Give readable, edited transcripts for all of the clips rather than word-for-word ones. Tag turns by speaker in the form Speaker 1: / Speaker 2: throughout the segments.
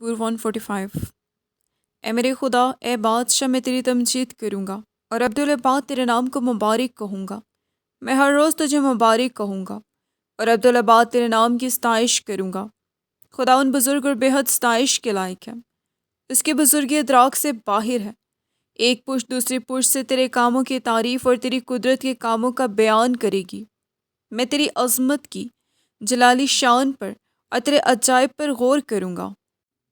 Speaker 1: مزمور 145۔ اے میرے خدا، اے بادشاہ، میں تیری تمجید کروں گا اور عبدالآباد تیرے نام کو مبارک کہوں گا۔ میں ہر روز تجھے مبارک کہوں گا اور عبدالآباد تیرے نام کی ستائش کروں گا۔ خدا ان بزرگ اور بے حد ستائش کے لائق ہے، اس کی بزرگی ادراک سے باہر ہے۔ ایک پشت دوسری پشت سے تیرے کاموں کی تعریف اور تیری قدرت کے کاموں کا بیان کرے گی۔ میں تیری عظمت کی جلالی شان پر اور تیرے عجائب پر غور کروں گا،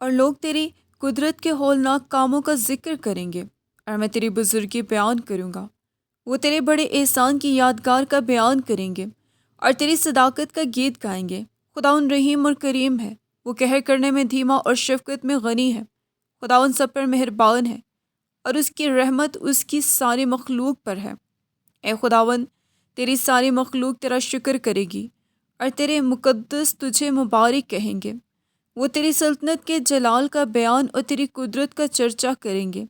Speaker 1: اور لوگ تیری قدرت کے ہولناک کاموں کا ذکر کریں گے، اور میں تیری بزرگی بیان کروں گا۔ وہ تیرے بڑے احسان کی یادگار کا بیان کریں گے اور تیری صداقت کا گیت گائیں گے۔ خداوند رحیم اور کریم ہے، وہ قہر کرنے میں دھیما اور شفقت میں غنی ہے۔ خداوند سب پر مہربان ہے اور اس کی رحمت اس کی ساری مخلوق پر ہے۔ اے خداوند، تیری ساری مخلوق تیرا شکر کرے گی اور تیرے مقدس تجھے مبارک کہیں گے۔ وہ تیری سلطنت کے جلال کا بیان اور تیری قدرت کا چرچا کریں گے،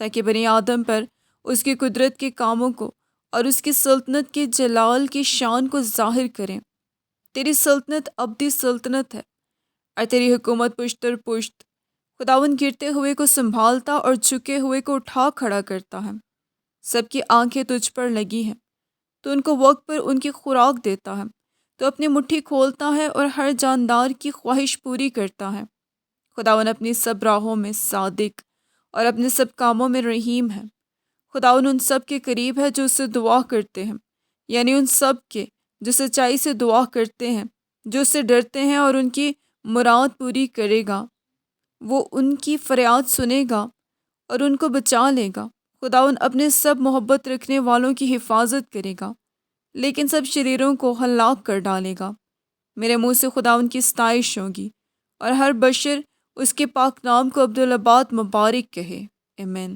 Speaker 1: تاکہ بنی آدم پر اس کی قدرت کے کاموں کو اور اس کی سلطنت کے جلال کی شان کو ظاہر کریں۔ تیری سلطنت ابدی سلطنت ہے اور تیری حکومت پشت در پشت۔ خداوند گرتے ہوئے کو سنبھالتا اور جھکے ہوئے کو اٹھا کھڑا کرتا ہے۔ سب کی آنکھیں تجھ پر لگی ہیں، تو ان کو وقت پر ان کی خوراک دیتا ہے۔ تو اپنی مٹھی کھولتا ہے اور ہر جاندار کی خواہش پوری کرتا ہے۔ خداوند اپنی سب راہوں میں صادق اور اپنے سب کاموں میں رحیم ہے۔ خداوند ان سب کے قریب ہے جو اس سے دعا کرتے ہیں، یعنی ان سب کے جو سچائی سے دعا کرتے ہیں، جو اس سے ڈرتے ہیں، اور ان کی مراد پوری کرے گا۔ وہ ان کی فریاد سنے گا اور ان کو بچا لے گا۔ خداوند اپنے سب محبت رکھنے والوں کی حفاظت کرے گا، لیکن سب شریروں کو ہلاک کر ڈالے گا۔ میرے منہ سے خداوند کی ستائش ہوگی اور ہر بشر اس کے پاک نام کو عبدالآباد مبارک کہے۔ آمین۔